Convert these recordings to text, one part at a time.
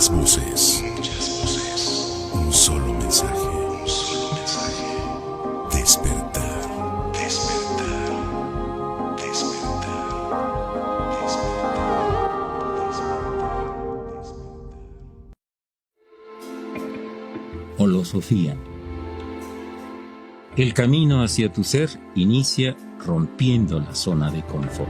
Muchas voces. Un solo mensaje. Despertar. Holosofía. El camino hacia tu ser inicia rompiendo la zona de confort.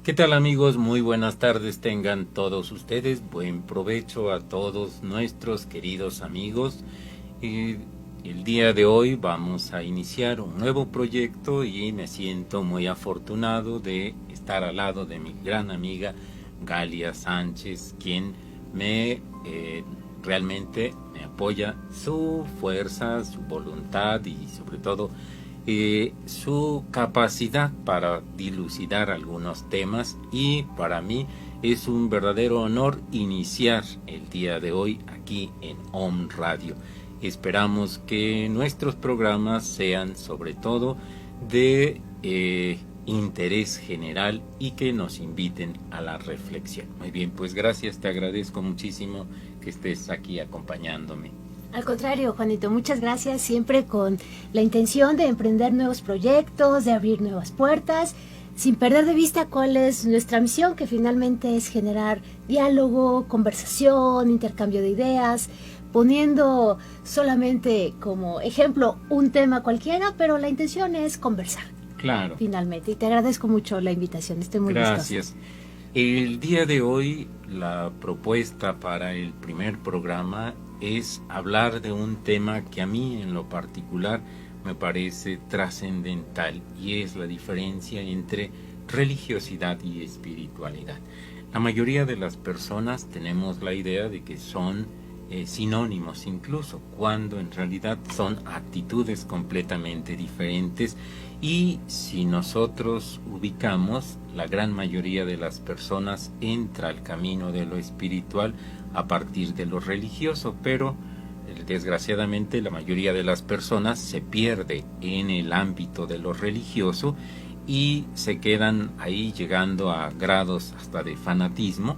¿Qué tal, amigos? Muy buenas tardes tengan todos ustedes. Buen provecho a todos nuestros queridos amigos. El día de hoy vamos a iniciar un nuevo proyecto y me siento muy afortunado de estar al lado de mi gran amiga Galia Sánchez, quien realmente me apoya su fuerza, su voluntad y sobre todo su capacidad para dilucidar algunos temas, y para mí es un verdadero honor iniciar el día de hoy aquí en Om Radio. Esperamos que nuestros programas sean sobre todo de interés general y que nos inviten a la reflexión. Muy bien, pues gracias, te agradezco muchísimo que estés aquí acompañándome. Al contrario, Juanito, muchas gracias, siempre con la intención de emprender nuevos proyectos, de abrir nuevas puertas, sin perder de vista cuál es nuestra misión, que finalmente es generar diálogo, conversación, intercambio de ideas, poniendo solamente como ejemplo un tema cualquiera, pero la intención es conversar. Claro. Finalmente, y te agradezco mucho la invitación, estoy muy Gracias. gustosa. El día de hoy, la propuesta para el primer programa es hablar de un tema que a mí en lo particular me parece trascendental, y es la diferencia entre religiosidad y espiritualidad. La mayoría de las personas tenemos la idea de que son sinónimos, incluso cuando en realidad son actitudes completamente diferentes, y si nosotros ubicamos, la gran mayoría de las personas entra al camino de lo espiritual a partir de lo religioso, pero desgraciadamente la mayoría de las personas se pierde en el ámbito de lo religioso y se quedan ahí llegando a grados hasta de fanatismo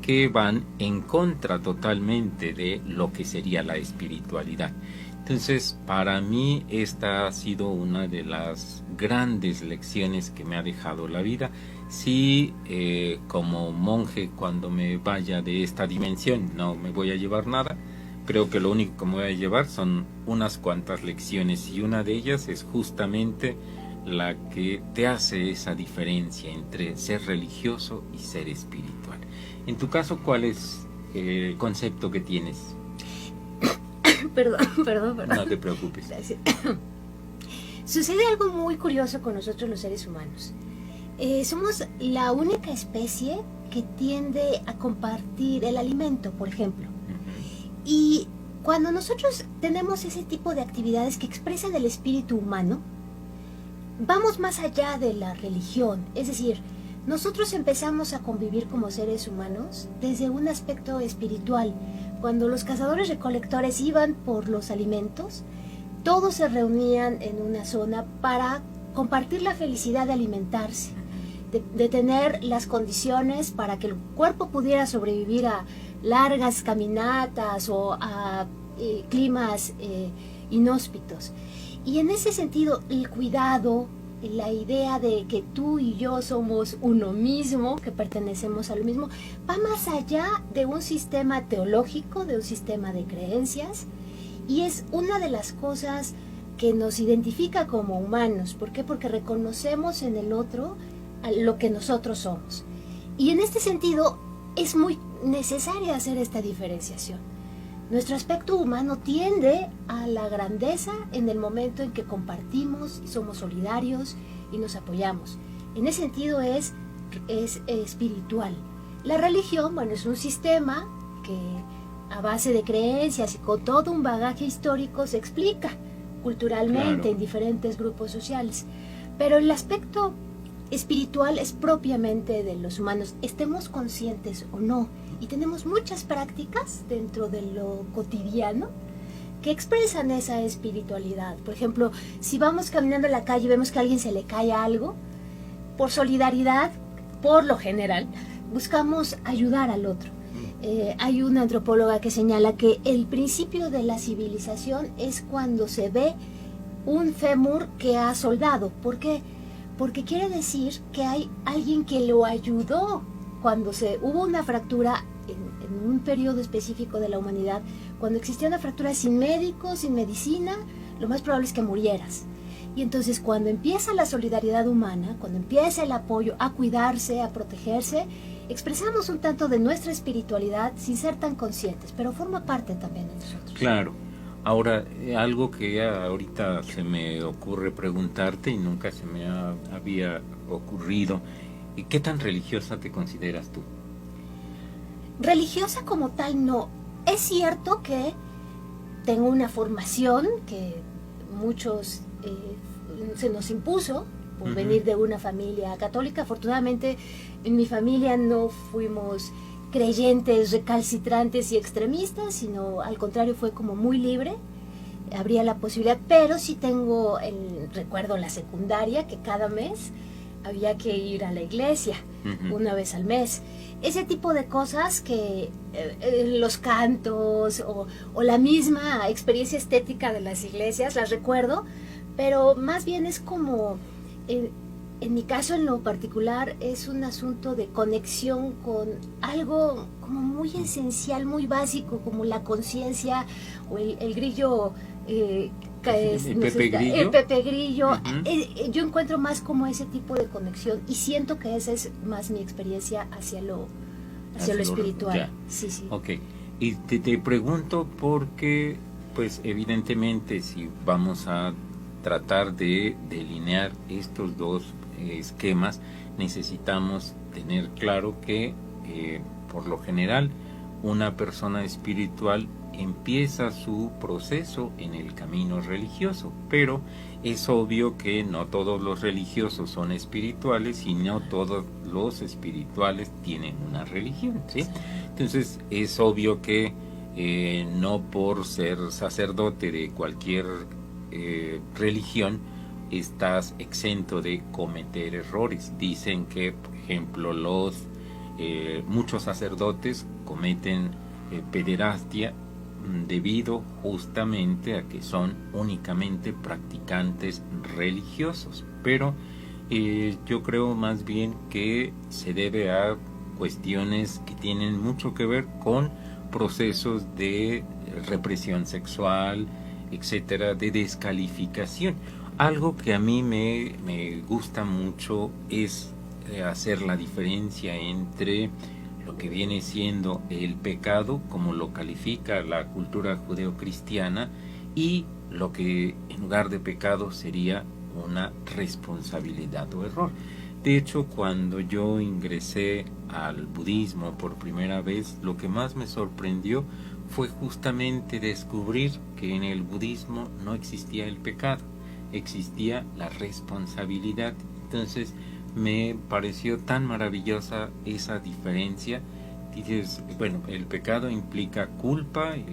que van en contra totalmente de lo que sería la espiritualidad. Entonces, para mí esta ha sido una de las grandes lecciones que me ha dejado la vida. Sí, como monje, cuando me vaya de esta dimensión no me voy a llevar nada. Creo que lo único que me voy a llevar son unas cuantas lecciones, y una de ellas es justamente la que te hace esa diferencia entre ser religioso y ser espiritual. En tu caso, ¿cuál es el concepto que tienes? Perdón. No te preocupes. Gracias. Sucede algo muy curioso con nosotros los seres humanos. Somos la única especie que tiende a compartir el alimento, por ejemplo. Y cuando nosotros tenemos ese tipo de actividades que expresan el espíritu humano, vamos más allá de la religión. Es decir, nosotros empezamos a convivir como seres humanos desde un aspecto espiritual. Cuando los cazadores recolectores iban por los alimentos, todos se reunían en una zona para compartir la felicidad de alimentarse, de tener las condiciones para que el cuerpo pudiera sobrevivir a largas caminatas o a climas inhóspitos. Y en ese sentido, el cuidado, la idea de que tú y yo somos uno mismo, que pertenecemos a lo mismo, va más allá de un sistema teológico, de un sistema de creencias, y es una de las cosas que nos identifica como humanos. ¿Por qué? Porque reconocemos en el otro lo que nosotros somos. Y en este sentido es muy necesaria hacer esta diferenciación. Nuestro aspecto humano tiende a la grandeza en el momento en que compartimos, somos solidarios y nos apoyamos. En ese sentido es espiritual. La religión, bueno, es un sistema que a base de creencias y con todo un bagaje histórico se explica culturalmente, claro, en diferentes grupos sociales. Pero el aspecto espiritual es propiamente de los humanos, estemos conscientes o no. Y tenemos muchas prácticas dentro de lo cotidiano que expresan esa espiritualidad. Por ejemplo, si vamos caminando en la calle y vemos que a alguien se le cae algo, por solidaridad, por lo general, buscamos ayudar al otro. Hay una antropóloga que señala que el principio de la civilización es cuando se ve un fémur que ha soldado. ¿Por qué? Porque quiere decir que hay alguien que lo ayudó cuando hubo una fractura en un periodo específico de la humanidad. Cuando existía una fractura sin médicos, sin medicina, lo más probable es que murieras. Y entonces cuando empieza la solidaridad humana, cuando empieza el apoyo a cuidarse, a protegerse, expresamos un tanto de nuestra espiritualidad sin ser tan conscientes, pero forma parte también de nosotros. Claro. Ahora, algo que ahorita se me ocurre preguntarte y nunca se me había ocurrido, ¿qué tan religiosa te consideras tú? Religiosa como tal no. Es cierto que tengo una formación que muchos se nos impuso por venir de una familia católica. Afortunadamente en mi familia no fuimos creyentes recalcitrantes y extremistas, sino al contrario fue como muy libre, habría la posibilidad, pero sí tengo recuerdo la secundaria que cada mes había que ir a la iglesia, una vez al mes. Ese tipo de cosas que los cantos o la misma experiencia estética de las iglesias, las recuerdo, pero más bien es como, en mi caso en lo particular, es un asunto de conexión con algo como muy esencial, muy básico, como la conciencia o el grillo. ¿El Pepe Grillo? El Pepe Grillo. Yo encuentro más como ese tipo de conexión y siento que esa es más mi experiencia hacia lo espiritual. Ya. Sí, sí. Ok. Y te pregunto porque, pues evidentemente, si vamos a tratar de delinear estos dos esquemas, necesitamos tener claro que, por lo general, una persona espiritual empieza su proceso en el camino religioso, pero es obvio que no todos los religiosos son espirituales y no todos los espirituales tienen una religión, ¿sí? Entonces es obvio que no por ser sacerdote de cualquier religión estás exento de cometer errores. Dicen que, por ejemplo, muchos sacerdotes cometen pederastia debido justamente a que son únicamente practicantes religiosos, pero yo creo más bien que se debe a cuestiones que tienen mucho que ver con procesos de represión sexual, etcétera, de descalificación. Algo que a mí me gusta mucho es hacer la diferencia entre lo que viene siendo el pecado, como lo califica la cultura judeocristiana, y lo que en lugar de pecado sería una responsabilidad o error. De hecho, cuando yo ingresé al budismo por primera vez, lo que más me sorprendió fue justamente descubrir que en el budismo no existía el pecado, existía la responsabilidad. Entonces me pareció tan maravillosa esa diferencia. Dices, bueno, el pecado implica culpa y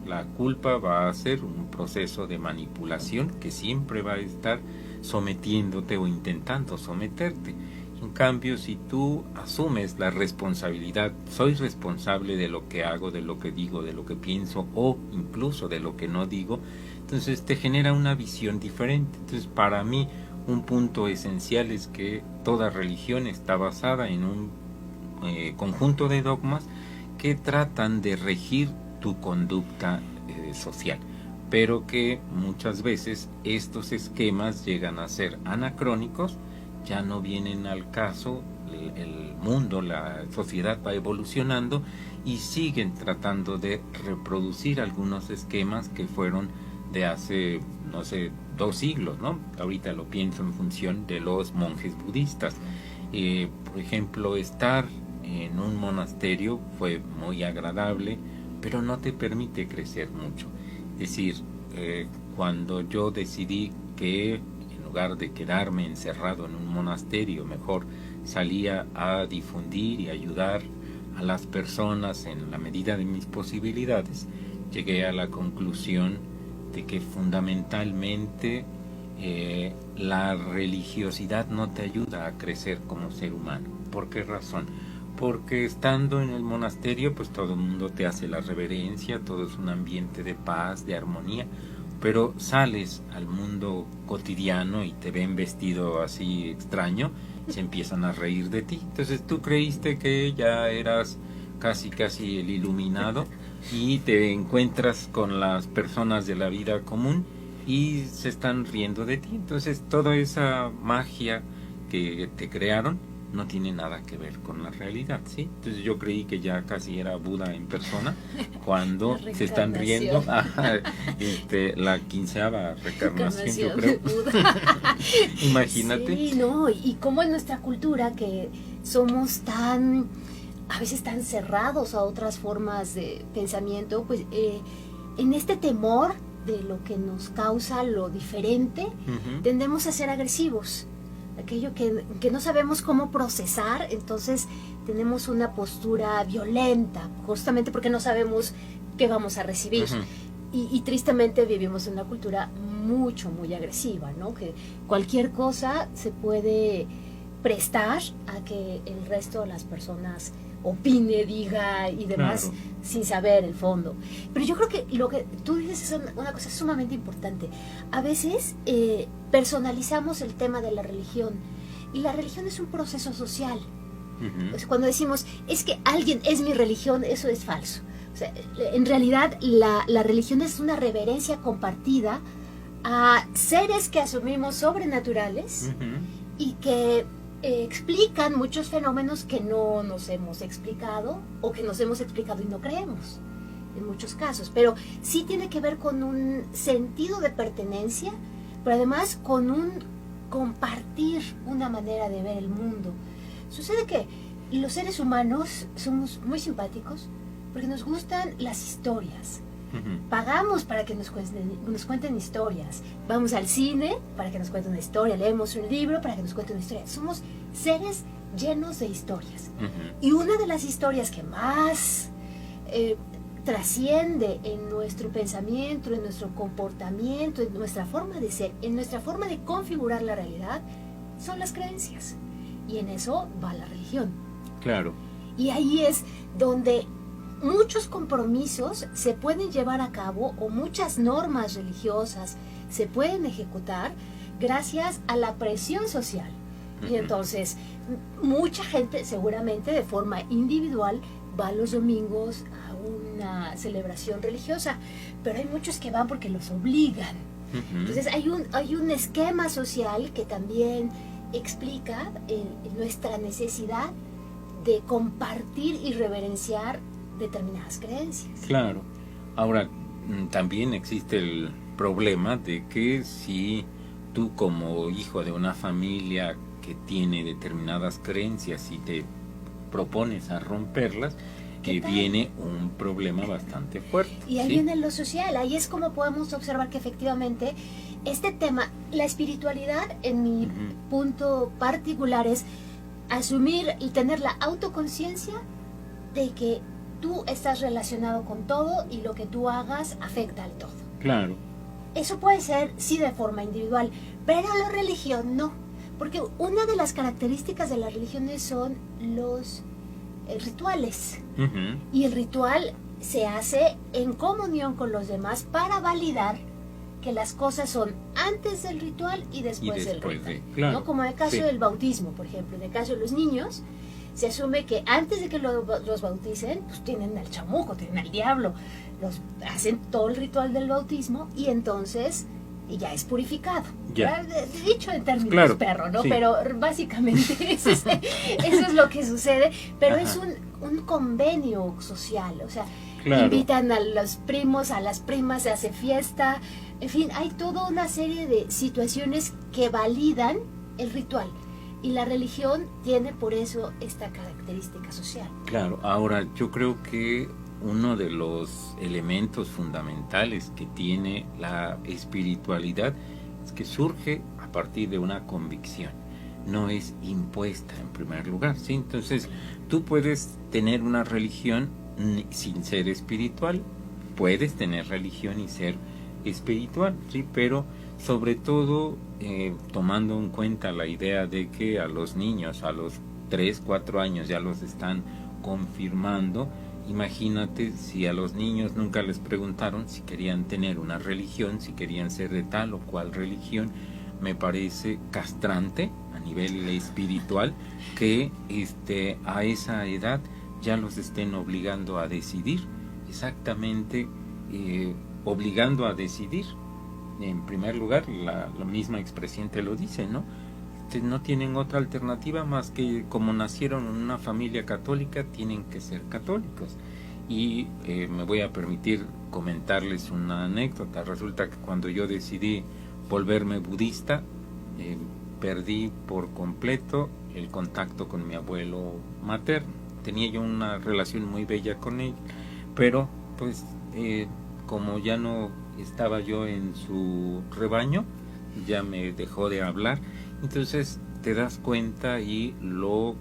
la culpa va a ser un proceso de manipulación que siempre va a estar sometiéndote o intentando someterte. En cambio, si tú asumes la responsabilidad, soy responsable de lo que hago, de lo que digo, de lo que pienso o incluso de lo que no digo, entonces te genera una visión diferente. Entonces, para mí, un punto esencial es que toda religión está basada en un conjunto de dogmas que tratan de regir tu conducta social, pero que muchas veces estos esquemas llegan a ser anacrónicos, ya no vienen al caso. El mundo, la sociedad va evolucionando y siguen tratando de reproducir algunos esquemas que fueron de hace, no sé, 2 siglos, ¿no? Ahorita lo pienso en función de los monjes budistas. Por ejemplo, estar en un monasterio fue muy agradable, pero no te permite crecer mucho. Es decir, cuando yo decidí que en lugar de quedarme encerrado en un monasterio, mejor salía a difundir y ayudar a las personas en la medida de mis posibilidades, llegué a la conclusión de que fundamentalmente la religiosidad no te ayuda a crecer como ser humano. ¿Por qué razón? Porque estando en el monasterio, pues todo el mundo te hace la reverencia, todo es un ambiente de paz, de armonía, pero sales al mundo cotidiano y te ven vestido así extraño, y se empiezan a reír de ti. Entonces tú creíste que ya eras casi el iluminado, y te encuentras con las personas de la vida común y se están riendo de ti. Entonces toda esa magia que te crearon no tiene nada que ver con la realidad, ¿sí? Entonces yo creí que ya casi era Buda en persona cuando se están riendo. La 15ª reencarnación, yo creo. Imagínate. Sí, no, y cómo en nuestra cultura que somos a veces tan cerrados a otras formas de pensamiento, pues en este temor de lo que nos causa lo diferente, tendemos a ser agresivos. Aquello que no sabemos cómo procesar, entonces tenemos una postura violenta, justamente porque no sabemos qué vamos a recibir. Y tristemente vivimos en una cultura muy agresiva, ¿no? Que cualquier cosa se puede prestar a que el resto de las personas opine, diga y demás, claro, sin saber el fondo. Pero yo creo que lo que tú dices es una cosa sumamente importante. A veces personalizamos el tema de la religión, y la religión es un proceso social. O sea, cuando decimos, es que alguien es mi religión, eso es falso. O sea, en realidad la religión es una reverencia compartida a seres que asumimos sobrenaturales y que explican muchos fenómenos que no nos hemos explicado, o que nos hemos explicado y no creemos en muchos casos, pero sí tiene que ver con un sentido de pertenencia, pero además con un compartir una manera de ver el mundo. Sucede que los seres humanos somos muy simpáticos porque nos gustan las historias. Pagamos para que nos cuenten historias. Vamos al cine para que nos cuenten una historia. Leemos un libro para que nos cuenten una historia. Somos seres llenos de historias. Y una de las historias que más trasciende en nuestro pensamiento, en nuestro comportamiento, en nuestra forma de ser, en nuestra forma de configurar la realidad, son las creencias. Y en eso va la religión. Claro. Y ahí es donde muchos compromisos se pueden llevar a cabo, o muchas normas religiosas se pueden ejecutar gracias a la presión social. Y entonces mucha gente seguramente de forma individual va los domingos a una celebración religiosa, pero hay muchos que van porque los obligan. Entonces hay un esquema social que también explica nuestra necesidad de compartir y reverenciar determinadas creencias. Claro. Ahora, también existe el problema de que si tú, como hijo de una familia que tiene determinadas creencias y te propones a romperlas, que viene un problema bastante fuerte. Y ahí ¿sí? viene lo social. Ahí es como podemos observar que efectivamente este tema, la espiritualidad, en mi punto particular, es asumir y tener la autoconciencia de que tú estás relacionado con todo y lo que tú hagas afecta al todo. Claro. Eso puede ser, sí, de forma individual, pero la religión no. Porque una de las características de las religiones son los rituales. Y el ritual se hace en comunión con los demás para validar que las cosas son antes del ritual y después del ritual. Claro, ¿no? Como en el caso sí. del bautismo, por ejemplo. En el caso de los niños, se asume que antes de que los bauticen, pues tienen al chamuco, tienen al diablo, hacen todo el ritual del bautismo y entonces ya es purificado. Ya. Dicho en términos claro, perro, ¿no? sí. Pero básicamente eso es lo que sucede, pero es un convenio social, o sea, claro. Invitan a los primos, a las primas, se hace fiesta, en fin, hay toda una serie de situaciones que validan el ritual. Y la religión tiene por eso esta característica social. Claro, ahora yo creo que uno de los elementos fundamentales que tiene la espiritualidad es que surge a partir de una convicción, no es impuesta en primer lugar, ¿sí? Entonces tú puedes tener una religión sin ser espiritual, puedes tener religión y ser espiritual, ¿sí? Pero sobre todo tomando en cuenta la idea de que a los niños a los 3, 4 años ya los están confirmando. Imagínate si a los niños nunca les preguntaron si querían tener una religión, si querían ser de tal o cual religión. Me parece castrante a nivel espiritual que a esa edad ya los estén obligando a decidir, exactamente obligando a decidir. En primer lugar, la misma expresión te lo dice, ¿no? No tienen otra alternativa más que, como nacieron en una familia católica, tienen que ser católicos. Y me voy a permitir comentarles una anécdota. Resulta que cuando yo decidí volverme budista, perdí por completo el contacto con mi abuelo materno. Tenía yo una relación muy bella con él, pero pues como ya no estaba yo en su rebaño, ya me dejó de hablar. Entonces te das cuenta y lo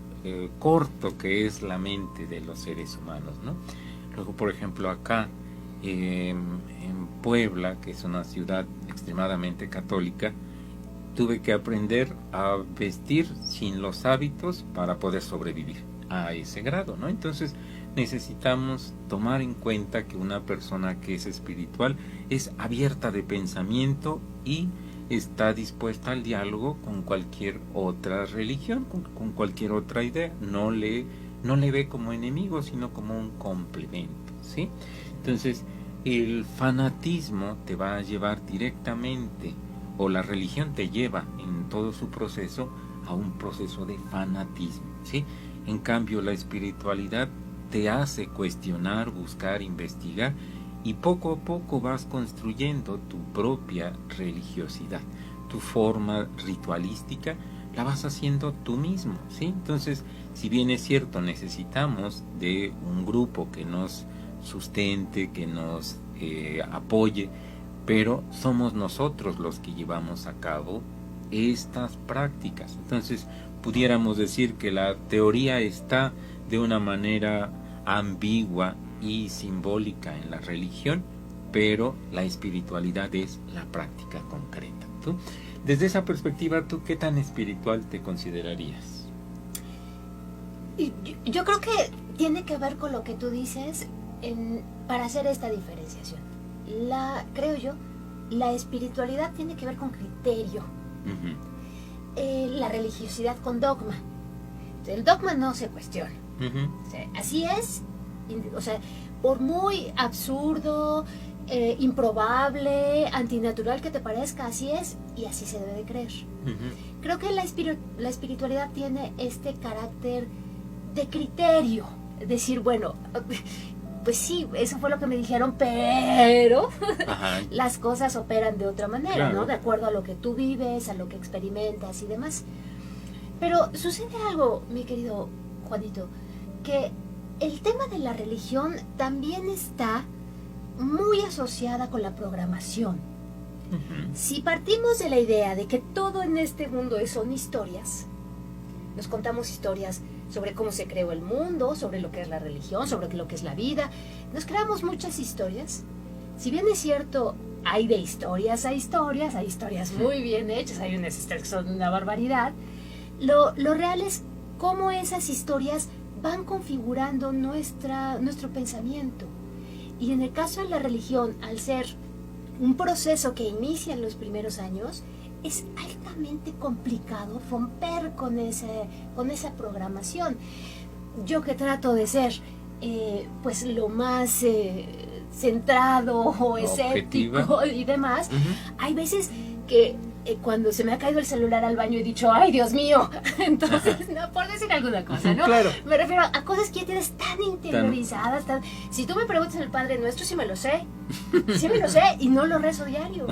corto que es la mente de los seres humanos, ¿no? Luego, por ejemplo, acá en Puebla, que es una ciudad extremadamente católica, tuve que aprender a vestir sin los hábitos para poder sobrevivir a ese grado, ¿no? Entonces necesitamos tomar en cuenta que una persona que es espiritual es abierta de pensamiento y está dispuesta al diálogo con cualquier otra religión, con cualquier otra idea. No le ve como enemigo, sino como un complemento, ¿sí? Entonces, el fanatismo te va a llevar directamente, o la religión te lleva en todo su proceso a un proceso de fanatismo, ¿sí? En cambio, la espiritualidad te hace cuestionar, buscar, investigar, y poco a poco vas construyendo tu propia religiosidad. Tu forma ritualística la vas haciendo tú mismo, ¿sí? Entonces, si bien es cierto, necesitamos de un grupo que nos sustente, que nos apoye, pero somos nosotros los que llevamos a cabo estas prácticas. Entonces, pudiéramos decir que la teoría está de una manera ambigua y simbólica en la religión, pero la espiritualidad es la práctica concreta. ¿Tú? Desde esa perspectiva, ¿tú qué tan espiritual te considerarías? Yo creo que tiene que ver con lo que tú dices para hacer esta diferenciación. Creo yo, la espiritualidad tiene que ver con criterio. La religiosidad con dogma. El dogma no se cuestiona. O sea, así es. O sea, por muy absurdo, improbable, antinatural que te parezca, así es y así se debe de creer. Creo que la espiritualidad tiene este carácter de criterio. Decir, bueno, pues sí, eso fue lo que me dijeron, pero las cosas operan de otra manera, claro, ¿no? De acuerdo a lo que tú vives, a lo que experimentas y demás. Pero sucede algo, mi querido Juanito, que el tema de la religión también está muy asociada con la programación. Si partimos de la idea de que todo en este mundo son historias, nos contamos historias sobre cómo se creó el mundo, sobre lo que es la religión, sobre lo que es la vida, nos creamos muchas historias. Si bien es cierto, hay de historias a historias, hay historias muy bien hechas, hay unas historias que son una barbaridad, lo real es cómo esas historias van configurando nuestro pensamiento. Y en el caso de la religión, al ser un proceso que inicia en los primeros años, es altamente complicado romper con esa programación. Yo que trato de ser pues lo más centrado o escéptico y demás, hay veces que cuando se me ha caído el celular al baño he dicho, ¡ay, Dios mío! Entonces, no, por decir alguna cosa, ¿no? Claro. Me refiero a cosas que ya tienes tan interiorizadas. Si tú me preguntas el Padre Nuestro, sí me lo sé. Sí me lo sé y no lo rezo diario.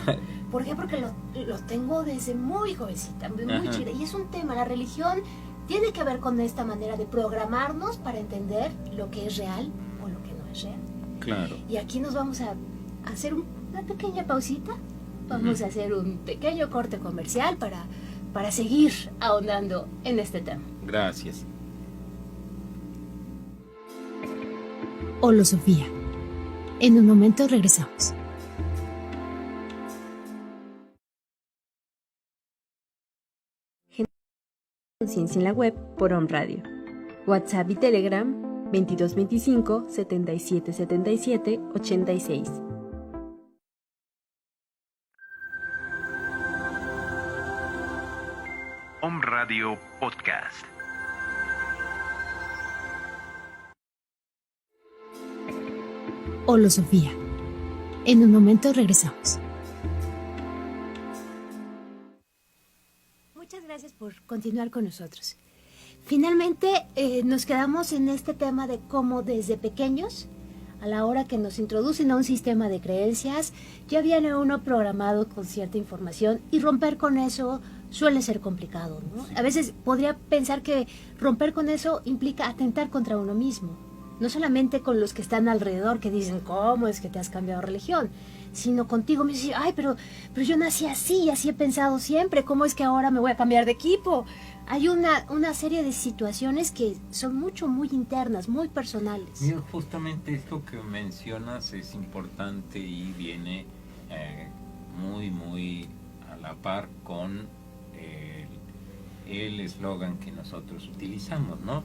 ¿Por qué? Porque lo tengo desde muy jovencita, muy chida. Y es un tema, la religión tiene que ver con esta manera de programarnos para entender lo que es real o lo que no es real. Claro. Y aquí nos vamos a hacer una pequeña pausita. Vamos a hacer un pequeño corte comercial para seguir ahondando en este tema. Gracias. Holosofía. En un momento regresamos. Conciencia en la web por Om Radio. WhatsApp y Telegram 2225 77 77 86. Om Radio Podcast. Holosofía. En un momento regresamos. Muchas gracias por continuar con nosotros. Finalmente nos quedamos en este tema de cómo desde pequeños, a la hora que nos introducen a un sistema de creencias, ya viene uno programado con cierta información y romper con eso suele ser complicado, ¿no? A veces podría pensar que romper con eso implica atentar contra uno mismo. No solamente con los que están alrededor que dicen, ¿cómo es que te has cambiado de religión? Sino contigo mismo, ay, pero yo nací así, así he pensado siempre, ¿cómo es que ahora me voy a cambiar de equipo? Hay una serie de situaciones que son muy internas, muy personales. Mira, justamente esto que mencionas es importante y viene muy a la par con el eslogan que nosotros utilizamos, ¿no?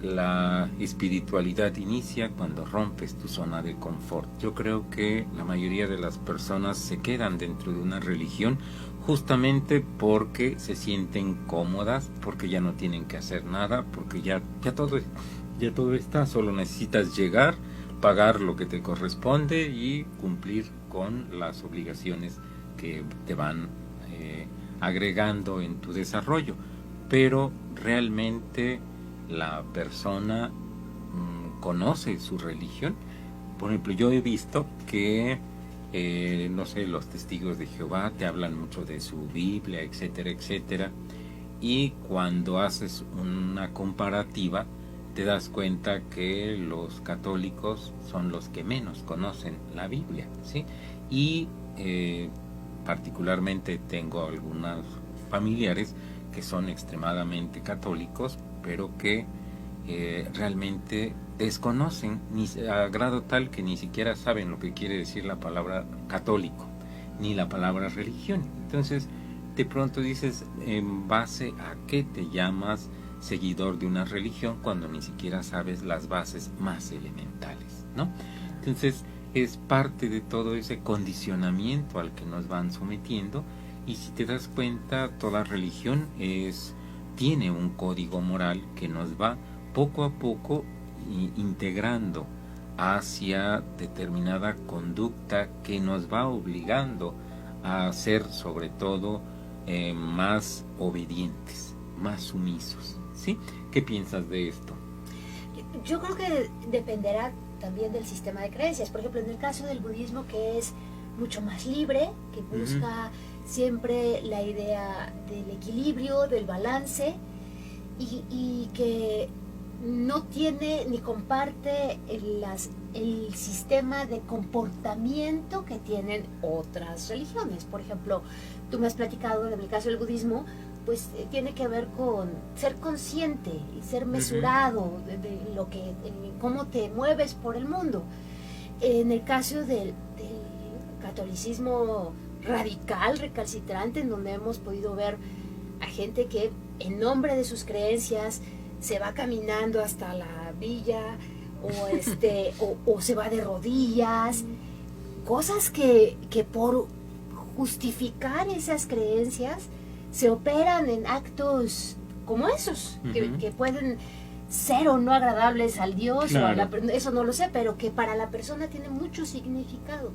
La espiritualidad inicia cuando rompes tu zona de confort. Yo creo que la mayoría de las personas se quedan dentro de una religión justamente porque se sienten cómodas, porque ya no tienen que hacer nada, porque ya todo está, solo necesitas llegar, pagar lo que te corresponde y cumplir con las obligaciones que te van agregando en tu desarrollo. Pero realmente la persona conoce su religión. Por ejemplo, yo he visto que los testigos de Jehová te hablan mucho de su Biblia, etcétera, etcétera, y cuando haces una comparativa te das cuenta que los católicos son los que menos conocen la Biblia, ¿sí? Y particularmente tengo algunos familiares que son extremadamente católicos, pero que realmente desconocen a grado tal que ni siquiera saben lo que quiere decir la palabra católico, ni la palabra religión. Entonces, de pronto dices, ¿en base a qué te llamas seguidor de una religión cuando ni siquiera sabes las bases más elementales, ¿no? Entonces, es parte de todo ese condicionamiento al que nos van sometiendo. Y si te das cuenta, toda religión tiene un código moral que nos va poco a poco integrando hacia determinada conducta que nos va obligando a ser sobre todo más obedientes, más sumisos, ¿sí? ¿Qué piensas de esto? Yo creo que dependerá también del sistema de creencias. Por ejemplo, en el caso del budismo, que es mucho más libre, que busca siempre la idea del equilibrio, del balance, y que no tiene ni comparte el sistema de comportamiento que tienen otras religiones. Por ejemplo, tú me has platicado, en el caso del budismo, pues tiene que ver con ser consciente y ser mesurado de lo que, cómo te mueves por el mundo. En el caso del catolicismo radical, recalcitrante, en donde hemos podido ver a gente que en nombre de sus creencias se va caminando hasta la villa o se va de rodillas, cosas que por justificar esas creencias se operan en actos como esos, que pueden ser o no agradables al Dios, claro, o eso no lo sé, pero que para la persona tiene mucho significado.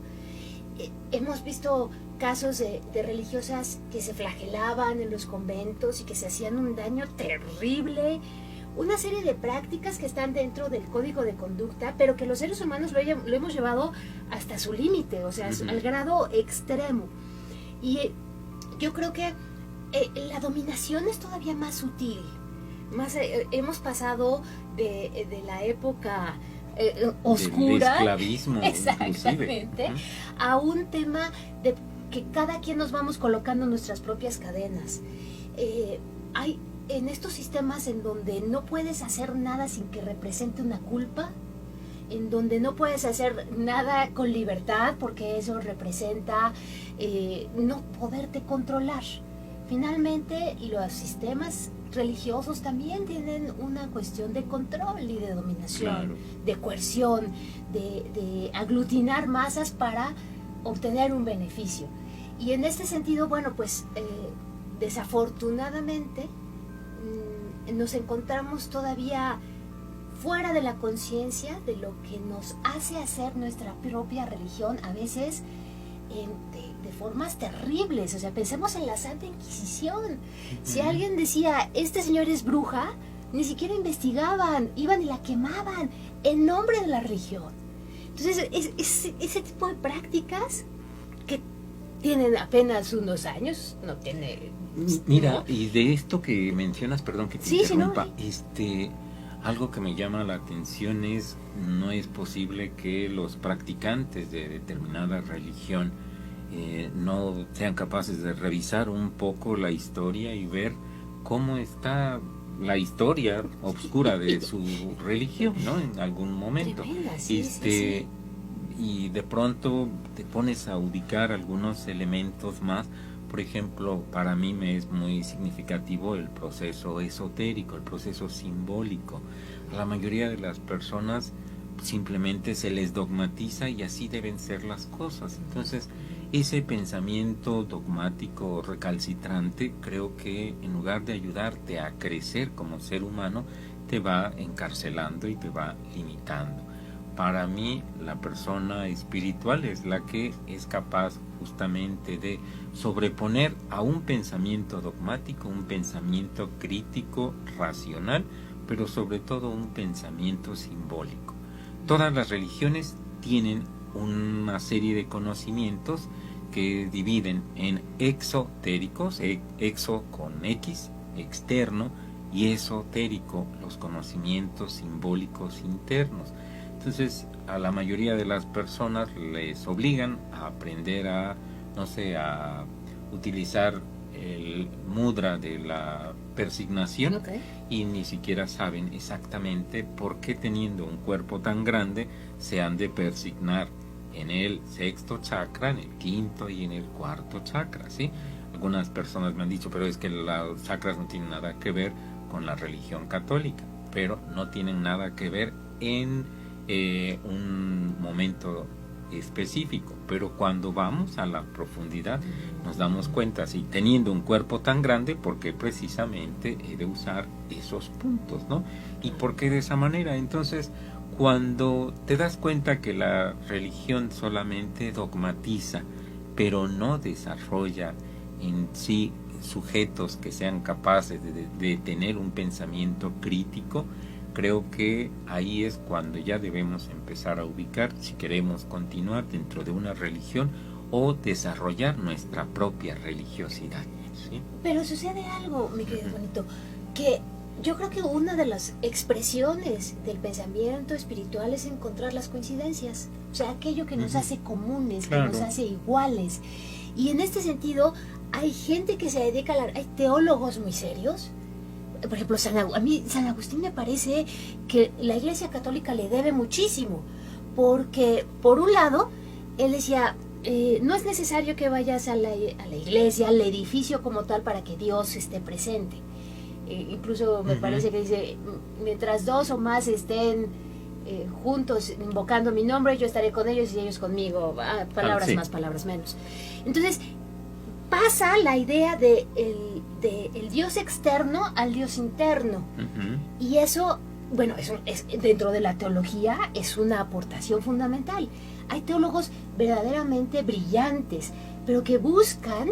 Hemos visto casos de religiosas que se flagelaban en los conventos y que se hacían un daño terrible, una serie de prácticas que están dentro del código de conducta, pero que los seres humanos lo hemos llevado hasta su límite, o sea, al grado extremo. Y yo creo que la dominación es todavía más sutil, hemos pasado de la época oscura, del esclavismo, exactamente, a un tema de que cada quien nos vamos colocando nuestras propias cadenas. Hay en estos sistemas en donde no puedes hacer nada sin que represente una culpa, en donde no puedes hacer nada con libertad porque eso representa no poderte controlar. Finalmente, los sistemas religiosos también tienen una cuestión de control y de dominación, Claro. de coerción, de aglutinar masas para obtener un beneficio. Y en este sentido, bueno, pues desafortunadamente nos encontramos todavía fuera de la conciencia de lo que nos hace hacer nuestra propia religión, a veces de formas terribles. O sea, pensemos en la Santa Inquisición. Si alguien decía, este señor es bruja, ni siquiera investigaban, iban y la quemaban en nombre de la religión. Entonces, ese tipo de prácticas que tienen apenas unos años, no tiene... Mira, ¿no? y de esto que mencionas, perdón que te Sí, sí, no. interrumpa, algo que me llama la atención es, no es posible que los practicantes de determinada religión no sean capaces de revisar un poco la historia y ver cómo está la historia oscura de su religión, ¿no? En algún momento. Tremenda, sí. Y de pronto te pones a ubicar algunos elementos más. Por ejemplo, para mí me es muy significativo el proceso esotérico, el proceso simbólico. A la mayoría de las personas simplemente se les dogmatiza y así deben ser las cosas. Entonces, ese pensamiento dogmático recalcitrante, creo que en lugar de ayudarte a crecer como ser humano, te va encarcelando y te va limitando. Para mí, la persona espiritual es la que es capaz justamente de sobreponer a un pensamiento dogmático, un pensamiento crítico, racional, pero sobre todo un pensamiento simbólico. Todas las religiones tienen una serie de conocimientos que dividen en exotéricos, exo con X, externo, y esotérico, los conocimientos simbólicos internos. Entonces, a la mayoría de las personas les obligan a aprender a utilizar el mudra de la persignación, Ok. y ni siquiera saben exactamente por qué, teniendo un cuerpo tan grande, se han de persignar en el sexto chakra, en el quinto y en el cuarto chakra, ¿sí? Algunas personas me han dicho, pero es que los chakras no tienen nada que ver con la religión católica, pero no tienen nada que ver en un momento específico, pero cuando vamos a la profundidad nos damos cuenta, si teniendo un cuerpo tan grande, ¿por qué precisamente he de usar esos puntos, ¿no? ¿Y por qué de esa manera? Entonces, cuando te das cuenta que la religión solamente dogmatiza, pero no desarrolla en sí sujetos que sean capaces de tener un pensamiento crítico, creo que ahí es cuando ya debemos empezar a ubicar si queremos continuar dentro de una religión o desarrollar nuestra propia religiosidad, ¿sí? Pero sucede algo, mi querido Juanito, que yo creo que una de las expresiones del pensamiento espiritual es encontrar las coincidencias, o sea, aquello que nos hace comunes, Claro. que nos hace iguales. Y en este sentido, hay gente que se dedica hay teólogos muy serios. Por ejemplo, a mí San Agustín me parece que la Iglesia Católica le debe muchísimo, porque por un lado, él decía, no es necesario que vayas a la iglesia, al edificio como tal, para que Dios esté presente. Incluso me parece que dice, mientras dos o más estén juntos invocando mi nombre, yo estaré con ellos y ellos conmigo. Palabras sí. más, palabras menos. Entonces, pasa la idea de el Dios externo al Dios interno. Y eso, bueno, eso es, dentro de la teología es una aportación fundamental. Hay teólogos verdaderamente brillantes, pero que buscan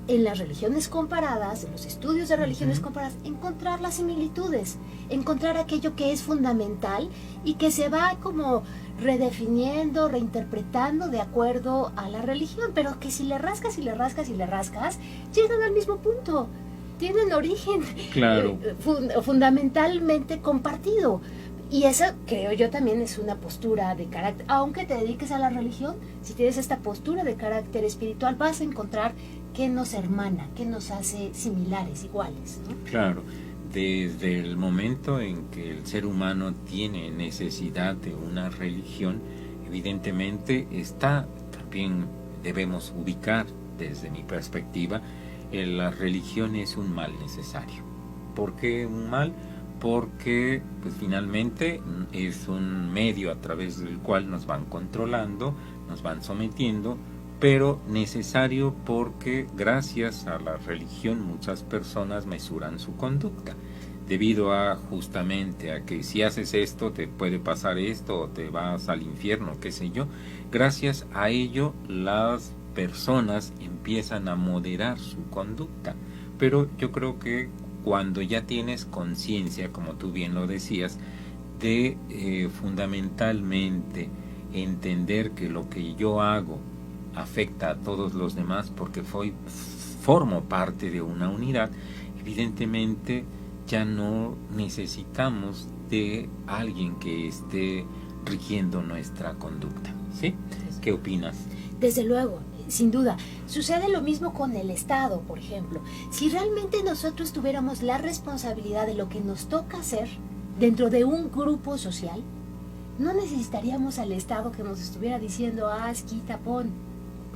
en las religiones comparadas, en los estudios de religiones comparadas, encontrar las similitudes, encontrar aquello que es fundamental y que se va como redefiniendo, reinterpretando de acuerdo a la religión, pero que si le rascas y le rascas y le rascas, llegan al mismo punto. Tienen origen Claro. fundamentalmente compartido. Y esa, creo yo, también es una postura de carácter. Aunque te dediques a la religión, si tienes esta postura de carácter espiritual, vas a encontrar qué nos hermana, qué nos hace similares, iguales, ¿no? Claro. desde el momento en que el ser humano tiene necesidad de una religión, evidentemente también debemos ubicar desde mi perspectiva, la religión es un mal necesario. ¿Por qué un mal? Porque pues finalmente es un medio a través del cual nos van controlando, nos van sometiendo, pero necesario porque gracias a la religión muchas personas mesuran su conducta, debido a justamente a que si haces esto te puede pasar esto o te vas al infierno, qué sé yo. Gracias a ello las personas empiezan a moderar su conducta, pero yo creo que cuando ya tienes conciencia, como tú bien lo decías, de fundamentalmente entender que lo que yo hago afecta a todos los demás porque formo parte de una unidad, evidentemente ya no necesitamos de alguien que esté rigiendo nuestra conducta, ¿sí? ¿Qué opinas? Desde luego, sin duda. Sucede lo mismo con el Estado, por ejemplo. Si realmente nosotros tuviéramos la responsabilidad de lo que nos toca hacer dentro de un grupo social, no necesitaríamos al Estado que nos estuviera diciendo, haz, quita, pon.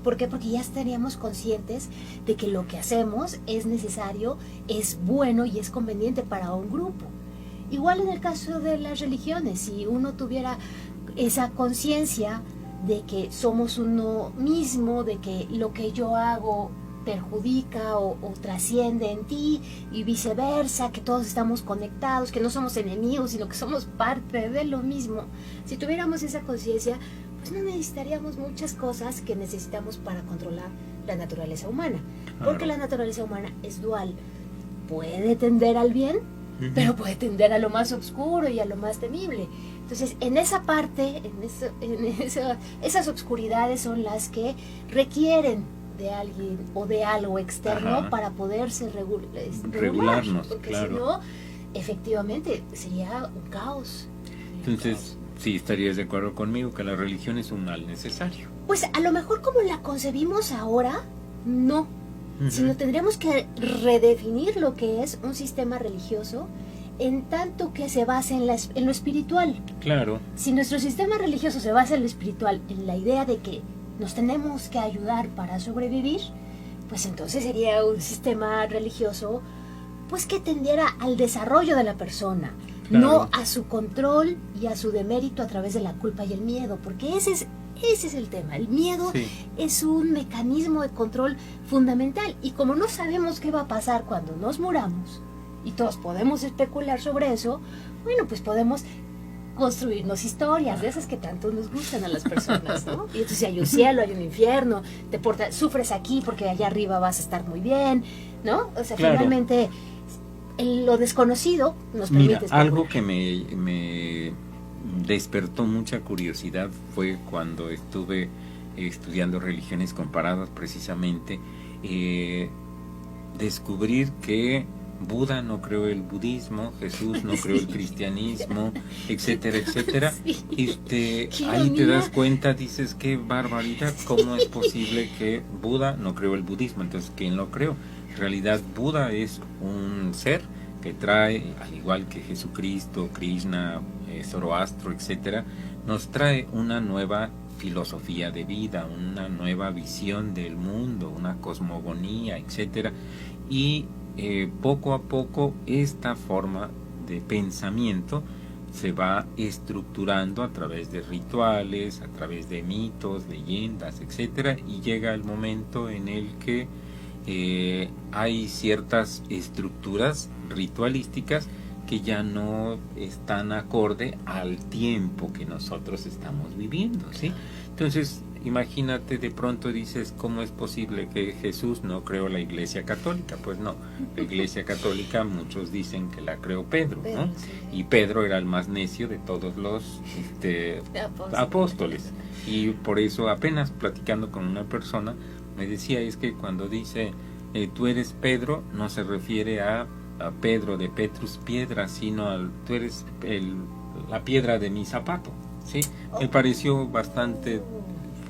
¿Por qué? Porque ya estaríamos conscientes de que lo que hacemos es necesario, es bueno y es conveniente para un grupo. Igual en el caso de las religiones, si uno tuviera esa conciencia de que somos uno mismo, de que lo que yo hago perjudica o trasciende en ti y viceversa, que todos estamos conectados, que no somos enemigos, sino que somos parte de lo mismo. Si tuviéramos esa conciencia, pues no necesitaríamos muchas cosas que necesitamos para controlar la naturaleza humana, porque la naturaleza humana es dual. Puede tender al bien, pero puede tender a lo más oscuro y a lo más temible. Entonces, en esa parte, esas obscuridades son las que requieren de alguien o de algo externo para poderse regularnos, porque claro. Si no, efectivamente, sería un caos. Entonces, sí, estarías de acuerdo conmigo que la religión es un mal necesario. Pues a lo mejor como la concebimos ahora, no. Sino tendríamos que redefinir lo que es un sistema religioso en tanto que se base en lo espiritual. Claro. Si nuestro sistema religioso se basa en lo espiritual, en la idea de que nos tenemos que ayudar para sobrevivir, pues entonces sería un sistema religioso pues que tendiera al desarrollo de la persona, claro, no a su control y a su demérito a través de la culpa y el miedo, porque ese es el tema. El miedo es un mecanismo de control fundamental, y como no sabemos qué va a pasar cuando nos muramos, y todos podemos especular sobre eso, bueno, pues podemos construirnos historias de esas que tanto nos gustan a las personas, ¿no? Y entonces hay un cielo, hay un infierno, sufres aquí porque allá arriba vas a estar muy bien, ¿no? O sea, claro, finalmente lo desconocido nos permite especular. Algo que me despertó mucha curiosidad fue cuando estuve estudiando religiones comparadas, precisamente descubrir que Buda no creó el budismo, Jesús no creó el cristianismo, etcétera, etcétera. Ahí te das cuenta, dices, qué barbaridad, ¿cómo es posible que Buda no creó el budismo? Entonces, ¿quién lo creó? En realidad, Buda es un ser que trae, al igual que Jesucristo, Krishna, Zoroastro, etcétera, nos trae una nueva filosofía de vida, una nueva visión del mundo, una cosmogonía, etcétera, y poco a poco esta forma de pensamiento se va estructurando a través de rituales, a través de mitos, leyendas, etcétera, y llega el momento en el que hay ciertas estructuras ritualísticas que ya no están acorde al tiempo que nosotros estamos viviendo, ¿sí? Entonces, imagínate, de pronto dices, ¿cómo es posible que Jesús no creó la Iglesia Católica? Pues no, la Iglesia Católica muchos dicen que la creó Pedro, ¿no? Y Pedro era el más necio de todos los apóstoles. Y por eso, apenas platicando con una persona, me decía, es que cuando dice, tú eres Pedro, no se refiere a Pedro de Petrus piedra, sino tú eres la piedra de mi zapato, ¿sí? Me pareció bastante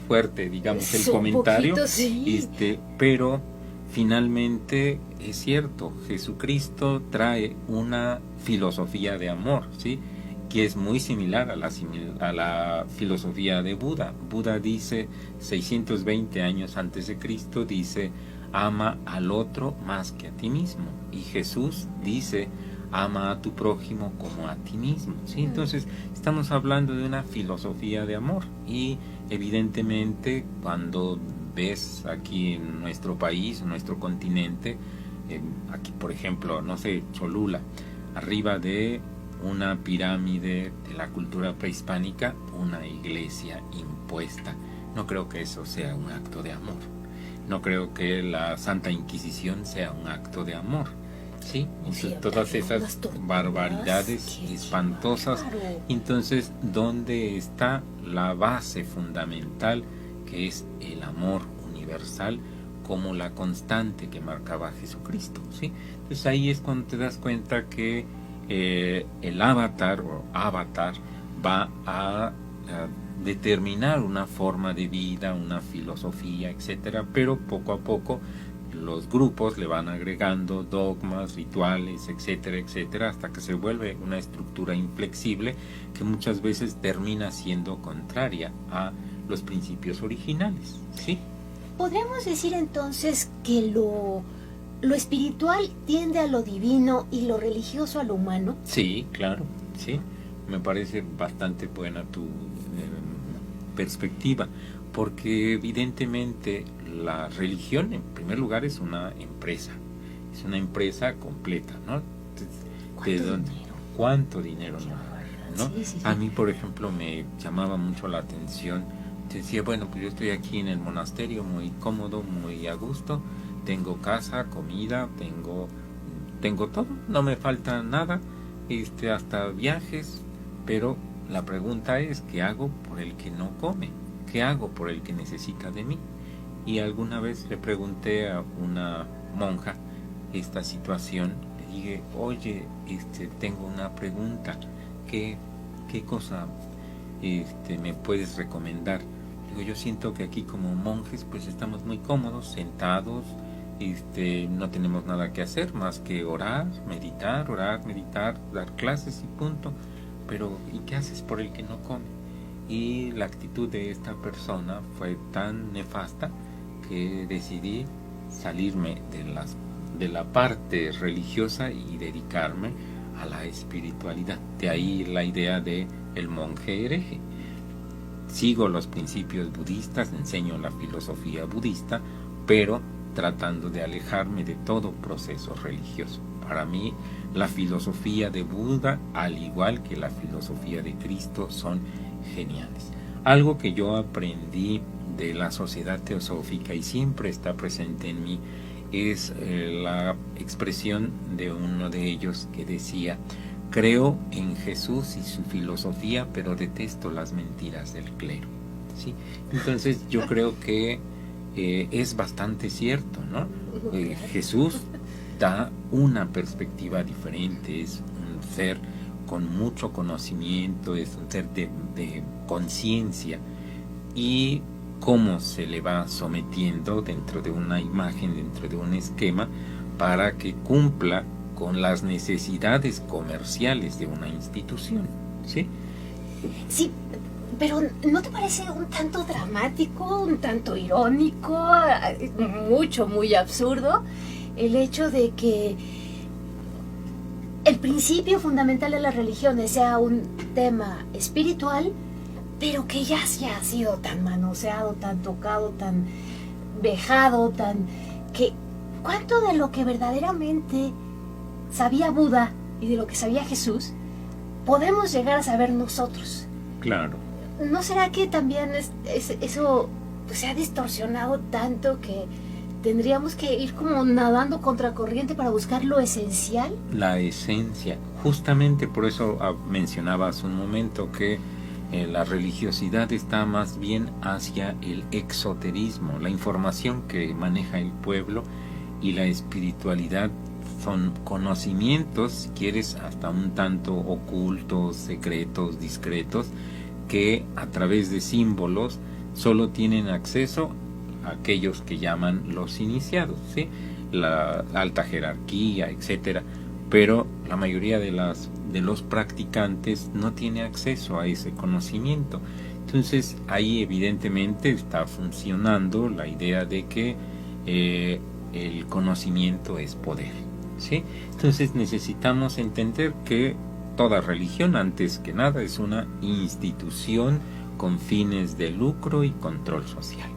fuerte, digamos, el comentario, poquito, sí. Pero finalmente es cierto, Jesucristo trae una filosofía de amor, ¿sí?, que es muy similar a la filosofía de Buda. Buda dice, 620 años antes de Cristo, dice, ama al otro más que a ti mismo. Y Jesús dice, ama a tu prójimo como a ti mismo, ¿sí? Entonces, estamos hablando de una filosofía de amor. Y evidentemente, cuando ves aquí en nuestro país, en nuestro continente, aquí por ejemplo, no sé, Cholula, arriba de una pirámide de la cultura prehispánica, una iglesia impuesta. No creo que eso sea un acto de amor. No creo que la Santa Inquisición sea un acto de amor. Sí, entonces, todas esas barbaridades espantosas. Entonces, ¿dónde está la base fundamental, que es el amor universal, como la constante que marcaba Jesucristo? ¿Sí? Entonces ahí es cuando te das cuenta que el avatar va a determinar una forma de vida, una filosofía, etcétera, pero poco a poco los grupos le van agregando dogmas, rituales, etcétera, etcétera, hasta que se vuelve una estructura inflexible que muchas veces termina siendo contraria a los principios originales, ¿sí? ¿Podríamos decir entonces que lo espiritual tiende a lo divino y lo religioso a lo humano? Sí, claro, sí. Me parece bastante buena tu perspectiva, porque evidentemente la religión, en primer lugar, es una empresa completa, ¿no? ¿Cuánto dinero no? Sí. A mí, por ejemplo, me llamaba mucho la atención. Decía, bueno, pues yo estoy aquí en el monasterio muy cómodo, muy a gusto, tengo casa, comida, tengo todo, no me falta nada, hasta viajes, pero la pregunta es, ¿qué hago por el que no come? ¿Qué hago por el que necesita de mí? Y alguna vez le pregunté a una monja esta situación, le dije, oye, tengo una pregunta, ¿qué cosa me puedes recomendar? Digo, yo siento que aquí como monjes pues estamos muy cómodos, sentados, no tenemos nada que hacer más que orar, meditar, dar clases y punto. Pero ¿y qué haces por el que no come? Y la actitud de esta persona fue tan nefasta que decidí salirme de la parte religiosa y dedicarme a la espiritualidad. De ahí la idea de el monje hereje. Sigo los principios budistas, enseño la filosofía budista, pero tratando de alejarme de todo proceso religioso. Para mí, la filosofía de Buda, al igual que la filosofía de Cristo, son geniales. Algo que yo aprendí de la sociedad teosófica y siempre está presente en mí es la expresión de uno de ellos que decía: creo en Jesús y su filosofía, pero detesto las mentiras del clero. ¿Sí? Entonces yo creo que es bastante cierto, ¿no? Jesús da una perspectiva diferente, es un ser con mucho conocimiento, es un ser de conciencia, y cómo se le va sometiendo dentro de una imagen, dentro de un esquema, para que cumpla con las necesidades comerciales de una institución, ¿sí? Sí, pero ¿no te parece un tanto dramático, un tanto irónico, muy absurdo, el hecho de que el principio fundamental de las religiones sea un tema espiritual, pero que ya se ha sido tan manoseado, tan tocado, tan vejado, que cuánto de lo que verdaderamente sabía Buda y de lo que sabía Jesús podemos llegar a saber nosotros? Claro. ¿No será que también eso se ha distorsionado tanto que tendríamos que ir como nadando contracorriente para buscar lo esencial? La esencia. Justamente por eso mencionaba hace un momento que la religiosidad está más bien hacia el exoterismo, la información que maneja el pueblo, y la espiritualidad son conocimientos, si quieres, hasta un tanto ocultos, secretos, discretos, que a través de símbolos solo tienen acceso aquellos que llaman los iniciados, ¿sí? La alta jerarquía, etcétera, pero la mayoría de los practicantes no tiene acceso a ese conocimiento. Entonces ahí evidentemente está funcionando la idea de que el conocimiento es poder, ¿sí? Entonces necesitamos entender que toda religión, antes que nada, es una institución con fines de lucro y control social,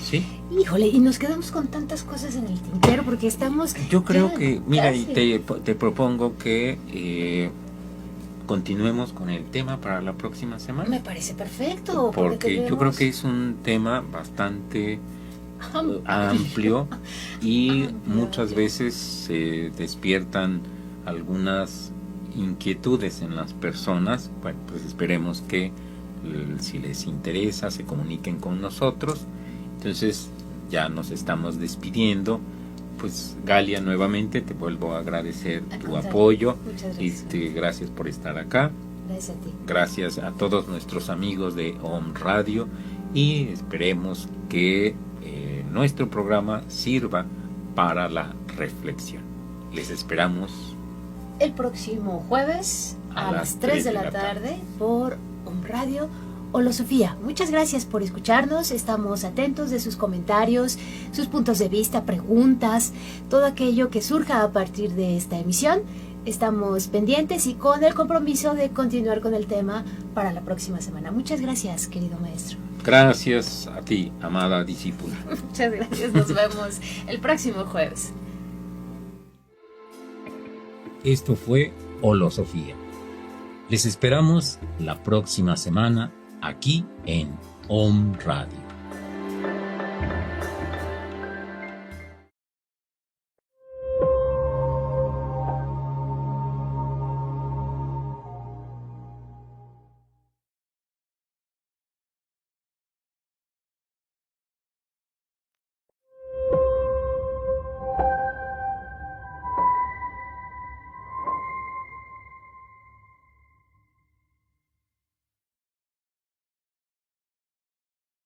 ¿sí? Híjole, y nos quedamos con tantas cosas en el tintero porque estamos... Yo creo ya que, mira, casi. y te propongo que continuemos con el tema para la próxima semana. Me parece perfecto. Porque yo creo tenemos- que es un tema bastante amplio y muchas veces se despiertan algunas inquietudes en las personas. Bueno, pues esperemos que si les interesa se comuniquen con nosotros. Entonces ya nos estamos despidiendo. Pues Galia, nuevamente te vuelvo a agradecer Al tu contrario, apoyo. muchas gracias. Gracias por estar acá. Gracias a ti. Gracias a todos nuestros amigos de Om Radio y esperemos que nuestro programa sirva para la reflexión. Les esperamos El próximo jueves a las 3 de la tarde por Om Radio Holosofía. Muchas gracias por escucharnos. Estamos atentos de sus comentarios, sus puntos de vista, preguntas, todo aquello que surja a partir de esta emisión. Estamos pendientes y con el compromiso de continuar con el tema para la próxima semana. Muchas gracias, querido maestro. Gracias a ti, amada discípula. Muchas gracias. Nos vemos el próximo jueves. Esto fue Holosofía. Les esperamos la próxima semana aquí en Om Radio.